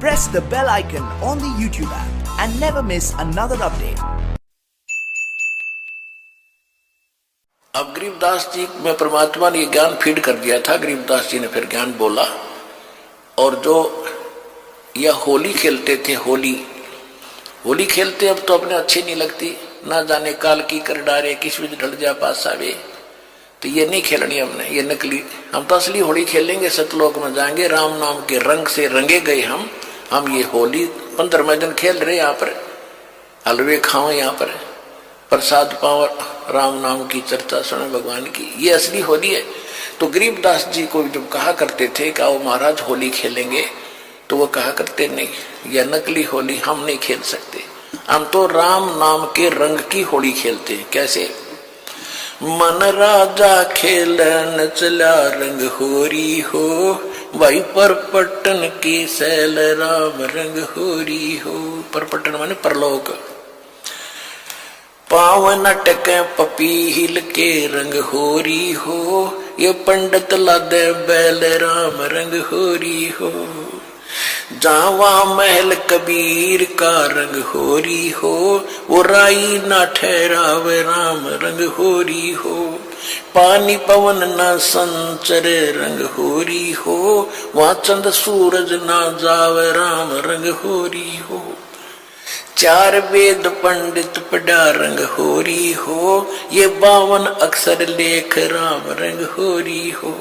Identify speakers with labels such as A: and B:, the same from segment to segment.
A: press the bell icon on the YouTube app and never miss another update.
B: अब गरीबदास जी में परमात्मा ने ज्ञान फीड कर दिया था। गरीबदास जी ने फिर ज्ञान बोला, और जो यह होली खेलते थे, होली खेलते अब तो अपने अच्छी नहीं लगती, ना जाने काल की कर डारे किस विध ढल जा पास आवे, तो ये नहीं खेलनी हमने, ये नकली। हम तो असली होली खेलेंगे, सतलोक में जाएंगे, राम नाम के रंग से रंगे गए हम ये होली 15वें दिन खेल रहे, यहाँ पर हलवे खाओ, यहाँ पर प्रसाद पाओ, राम नाम की चर्चा सुने भगवान की, ये असली होली है। तो गरीबदास जी को जब कहा करते थे कि आओ महाराज होली खेलेंगे, तो वो कहा करते नहीं, यह नकली होली हम नहीं खेल सकते, हम तो राम नाम के रंग की होली खेलते हैं। कैसे? मन राजा खेलन चला रंग होरी हो, भाई परपटन की सैल राम रंग होरी हो। परपटन माने परलोक। पावन टके पपीहिल के रंग होरी हो, ये पंडित लादे बैल राम रंग होरी हो। जावा महल कबीर का रंग होरी हो, वो राई ना ठहराव राम रंग होरी हो। पानी पवन ना संचर रंग होरी हो, वहाँ चंद सूरज ना जाव राम रंग होरी हो। चार वेद पंडित पढ़ा रंग होरी हो, ये 52 अक्षर लेख राम रंग होरी हो।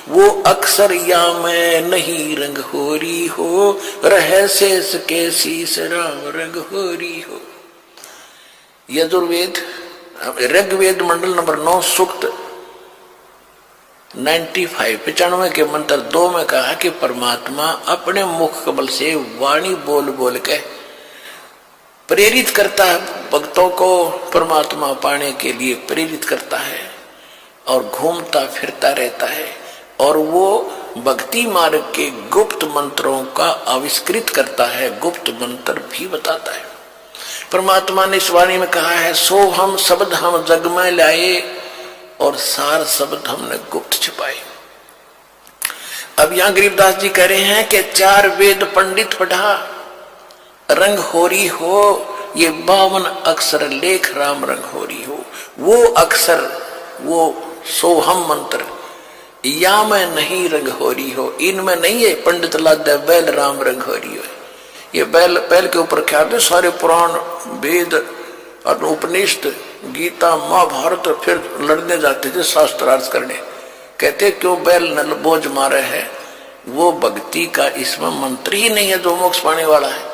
B: वो अक्षर या मैं नहीं रंग होरी हो, रह शेष के शीश राम रंग होरी हो। यजुर्वेद ऋग्वेद मंडल नंबर 9 सूक्त 95 के मंत्र 2 में कहा कि परमात्मा अपने मुख कमल से वाणी बोल बोल के प्रेरित करता है भक्तों को, परमात्मा पाने के लिए प्रेरित करता है, और घूमता फिरता रहता है, और वो भक्ति मार्ग के गुप्त मंत्रों का आविष्कृत करता है, गुप्त मंत्र भी बताता है। परमात्मा ने इस वाणी में कहा है, सो हम शब्द हम जग में लाए, और सार शब्द हमने गुप्त छिपाए। अब यहां गरीबदास जी कह रहे हैं कि 4 वेद पंडित पढ़ा रंग होरी हो, ये 52 अक्षर लेख राम रंग होरी हो। वो अक्षर, वो सोहम मंत्र या मैं नहीं रंग होरी हो, इनमें नहीं है पंडित लादे बैल राम रंग होरी हो। ये बैल के ऊपर क्या है, सारे पुराण वेद और उपनिषद गीता महाभारत फिर लड़ने जाते थे शास्त्रार्थ करने, कहते क्यों बैल नल बोझ मारे है। वो भक्ति का इसमें मंत्र ही नहीं है जो मोक्ष पाने वाला है,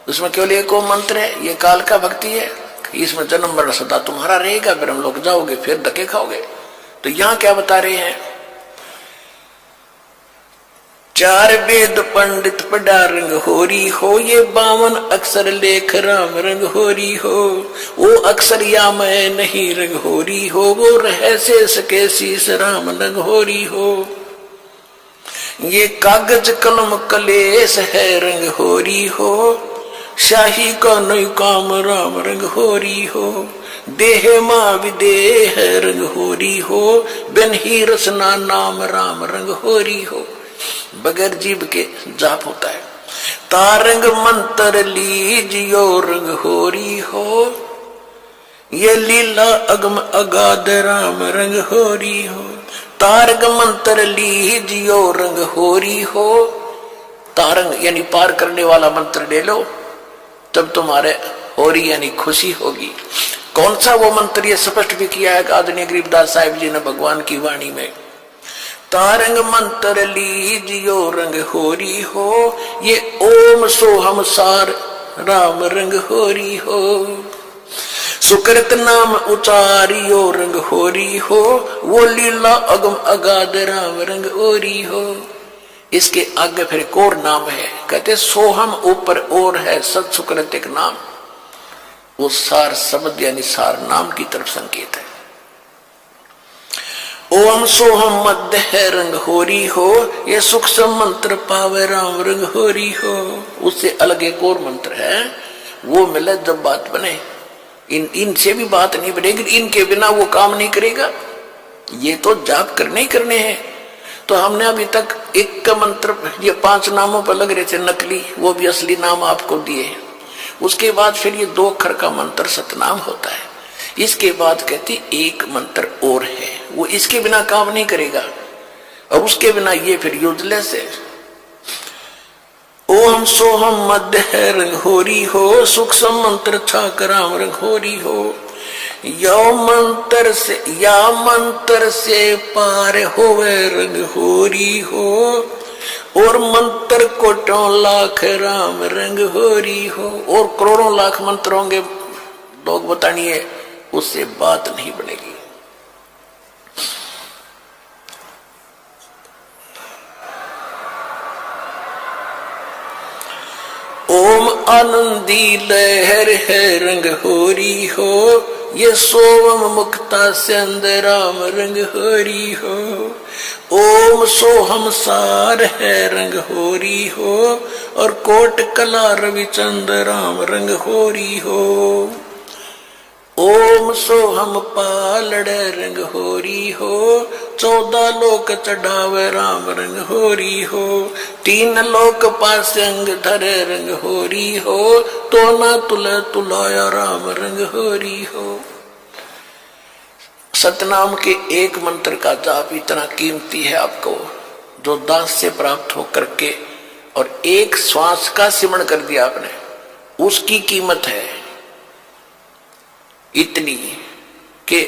B: उसमें केवल एक मंत्र है, ये काल का भक्ति है, इसमें जन्म मरण सदा तुम्हारा रहेगा, फिर हम लोग जाओगे फिर धक्के खाओगे। तो यहां क्या बता रहे हैं, 4 वेद पंडित पढ़ा रंग होरी हो, ये 52 अक्षर लेख राम रंग होरी हो। वो अक्षर या मैं नहीं रंग होरी हो, वो रह शेष के शीश राम रंग होरी हो। ये कागज कलम कलेश है रंग होरी हो, शाही का नई काम राम रंग होरी हो। देह मां विदेह रंग होरी हो, बिन ही रसना नाम राम रंग होरी हो। बगैर जीव के जाप होता है। तारंग मंत्र लीजियो रंग होरी हो, ये लीला अगम अगाध राम रंग होरी हो। तारंग मंत्र लीजियो रंग होरी हो, तारंग यानी पार करने वाला मंत्र ले लो, तब तुम्हारे होरी यानी खुशी होगी। कौन सा वो मंत्र, ये स्पष्ट भी किया है आदरणीय गरीबदास साहिब जी ने भगवान की वाणी में। तारंग मंत्र लीजियो रंग होरी हो, ये ओम सोहम सार राम रंग होरी हो। सुकृत नाम उचारियो रंग होरी हो, वो लीला अगम अगाध राम रंग होरी हो। इसके आगे फिर एक और नाम है, कहते सोहम ऊपर और है सत सुकृत एक नाम, वो सार शब्द यानी सार नाम की तरफ संकेत है। ओम सोहम मध्य है रंग होरी हो, ये सुख मंत्र पावे राम रंग होरी हो। उससे अलग एक और मंत्र है, वो मिले जब बात बने। इनसे भी बात नहीं बनेगी, इनके बिना वो काम नहीं करेगा। ये तो जाप करने ही करने हैं। तो हमने अभी तक एक का मंत्र, ये 5 नामों पर लग रहे थे नकली, वो भी असली नाम आपको दिए। उसके बाद फिर ये 2 अक्षर का मंत्र सतनाम होता है। इसके बाद कहती एक मंत्र और है, वो इसके बिना काम नहीं करेगा, और उसके बिना ये फिर यूजलेस है। ओम सोहम मध्य है रंग होरी हो, सूक्ष्म मंत्र था कराम रंग होरी हो। या मंत्र से पार होवे रंग होरी हो, और मंत्र कोटों लाख राम रंग होरी हो। और करोड़ों लाख मंत्र होंगे, लोग बतानिए, उससे बात नहीं बनेगी। ओम आनंदी लहर है रंग होरी हो, ये सोम मुक्ता सिंध राम रंग होरी हो। ओम सोहम सार है रंग होरी हो, और कोट कला रविचंद राम रंग होरी हो। ओम सोहम पालड़ रंग होरी हो, 14 लोक चढ़ावे राम रंग होरी हो। 3 लोक पासंग धरे रंग होरी हो, तो ना तुला तुलाया राम रंग होरी हो। सतनाम के एक मंत्र का जाप इतना कीमती है आपको, जो दास से प्राप्त हो करके और एक श्वास का सिमरण कर दिया आपने, उसकी कीमत है इतनी कि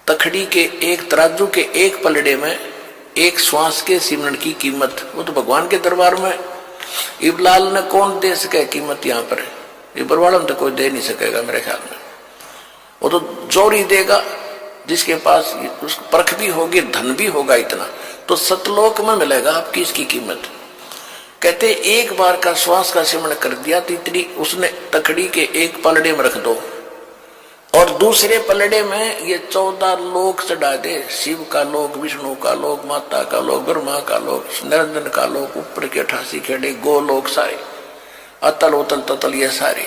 B: तखड़ी के एक तराजू के एक पलड़े में एक श्वास के सिमरण की कीमत, वो तो भगवान के दरबार में इबलाल ने कौन दे सके कीमत। यहाँ पर इबरवाड़ा में तो कोई दे नहीं सकेगा मेरे ख्याल में, वो तो जोरी देगा जिसके पास उसको परख भी होगी, धन भी होगा इतना, तो सतलोक में मिलेगा आपकी इसकी कीमत। कहते एक बार का श्वास का सिमरण कर दिया तो इतनी उसने तखड़ी के एक पलड़े में रख दो, और दूसरे पलड़े में ये 14 लोक चढ़ा दे, शिव का लोक, विष्णु का लोक, माता का लोक, ब्रह्मा का लोक, निरंजन का लोक, ऊपर के 88 खेड़े, गोलोक सारे, अतल उतल ततल ये सारे।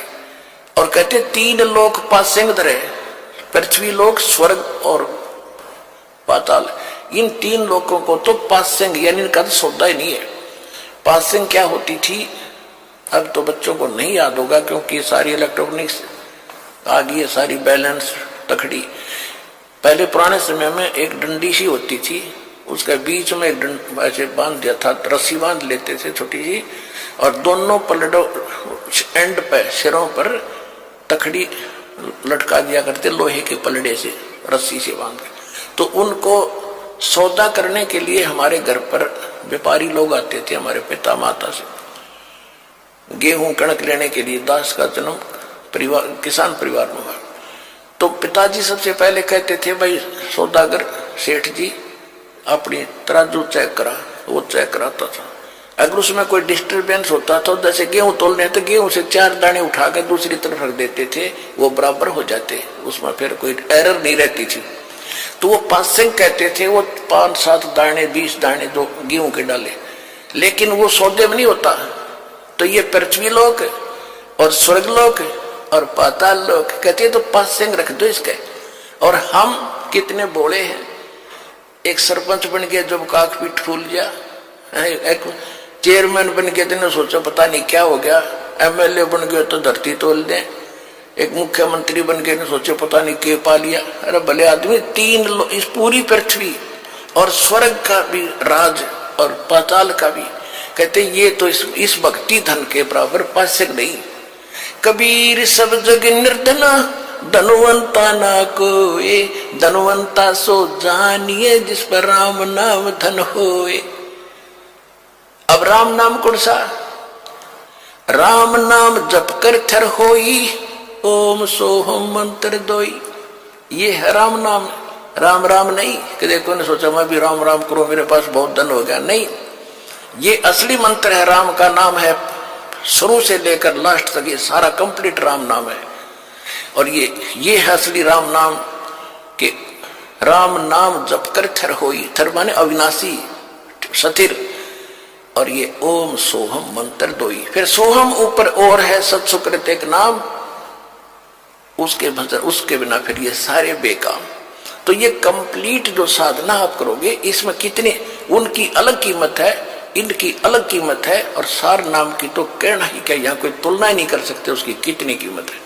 B: और कहते 3 लोक पासेंग धरे, पृथ्वी लोक, स्वर्ग और पाताल, इन 3 लोकों को तो पासेंग यानी इनका तो सौदा ही नहीं है। पासेंग क्या होती थी अब तो बच्चों को नहीं याद होगा, क्योंकि सारी इलेक्ट्रॉनिक्स आ गई है, सारी बैलेंस तखड़ी। पहले पुराने समय में एक डंडी सी होती थी, उसके बीच में एक ऐसे बांध दिया था, रस्सी बांध लेते थे छोटी सी, और दोनों पलटों एंड पे सिरों पर तखड़ी लटका दिया करते लोहे के पलड़े से, रस्सी से बांध के। तो उनको सौदा करने के लिए हमारे घर पर व्यापारी लोग आते थे, हमारे पिता माता से गेहूं कणक लेने के लिए। दास का जन्म परिवार किसान परिवार में हुआ, तो पिताजी सबसे पहले कहते थे भाई सौदागर सेठ जी अपनी तराजू चेक करा, वो चेक कराता था। अगर उसमें कोई डिस्टरबेंस होता तो जैसे गेहूं तोलने तो गेहूं से 4 दाने उठाकर दूसरी तरफ रख देते थे, वो बराबर हो जाते, उसमें फिर कोई एरर नहीं रहती थी। तो वो पासेंग कहते थे, वो 5-7 दाने 20 दाने जो गेहूं के डाले, लेकिन वो सौदे में नहीं होता। तो ये पृथ्वी लोक और स्वर्ग लोक और पाताल लोक कहते तो पासेंग रख दो इसके। और हम कितने बोले हैं, एक सरपंच बन गया जब काक पीठ फूल गया, एक चेयरमैन बन गया तो सोचा पता नहीं क्या हो गया, एमएलए बन गया तो धरती तोल दे, एक मुख्यमंत्री बन गए ने सोचे पता नहीं के पा लिया। अरे भले आदमी 3 इस पूरी पृथ्वी और स्वर्ग का भी राज और पाताल का भी, कहते ये तो इस भक्ति धन के बराबर पासेंग नहीं। कबीर सब जग निर्धना धनवंता ना कोए, धनवंता सो जानिए जिस पर राम नाम धन होए। अब राम नाम कौन सा? राम नाम जप कर थर होई, ओम सोहम मंत्र दोई, ये है राम नाम। राम राम नहीं कि देखो ने सोचा मैं भी राम राम करूं मेरे पास बहुत धन हो गया, नहीं, ये असली मंत्र है। राम का नाम है शुरू से लेकर लास्ट तक, ये सारा कंप्लीट राम नाम है। और ये है असली राम नाम कि राम नाम जप कर थर होई, थर माने अविनाशी सतिर, और ये ओम सोहम मंत्र दोई। फिर सोहम ऊपर और है सत्सुकृत एक नाम, उसके बिना फिर ये सारे बेकाम। तो ये कंप्लीट जो साधना आप करोगे, इसमें कितने उनकी अलग कीमत है, इनकी अलग कीमत है, और सार नाम की तो कहना ही क्या, यहाँ कोई तुलना ही नहीं कर सकते उसकी कितनी कीमत है।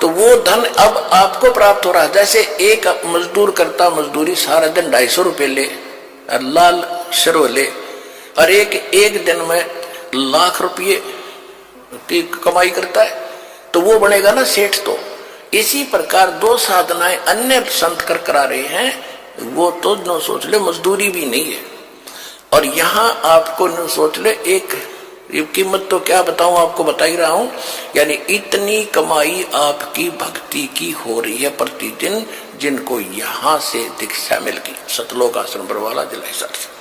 B: तो वो धन अब आपको प्राप्त हो रहा है। जैसे एक मजदूर करता मजदूरी सारा दिन 250 रुपये ले और लाल शरो ले, और एक दिन में लाख रुपये की कमाई करता है, तो वो बनेगा ना सेठ। तो इसी प्रकार दो साधनाएं अन्य संत कर करा रहे हैं, वो तो न सोच ले मजदूरी भी नहीं है। और यहां आपको न सोच ले, एक कीमत तो क्या बताऊं, आपको बता ही रहा हूं, यानी इतनी कमाई आपकी भक्ति की हो रही है प्रतिदिन, जिनको यहां से दीक्षा मिल गई सतलोक आश्रम बरवाला जिला हिसार से।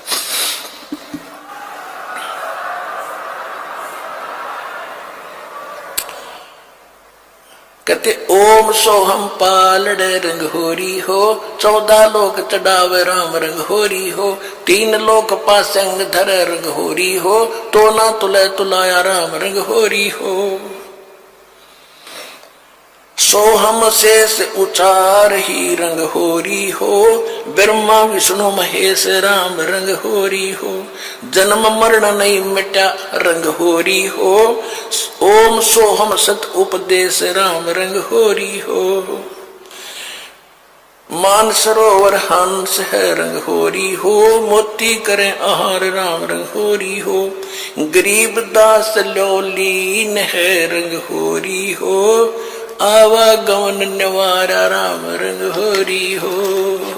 B: कहते ओम सोहम पालड़े रंग होरी हो, 14 लोक चढ़ावे राम रंग होरी हो, 3 लोक पासंग धर रंग होरी हो, तो ना तुले तुलाया राम रंग होरी हो। सोहम शेष उचार ही रंग होरी हो, ब्रह्मा विष्णु महेश राम रंग होरी हो, जन्म मरण नहीं मिटा रंग होरी हो, ओम सोहम सत उपदेश राम रंग होरी हो। मान सरोवर हंस है रंग होरी हो, मोती करें आहार राम रंग होरी हो, गरीब दास लोलीन है रंग होरी हो, आवागमन निवारा राम रंग होरी हो।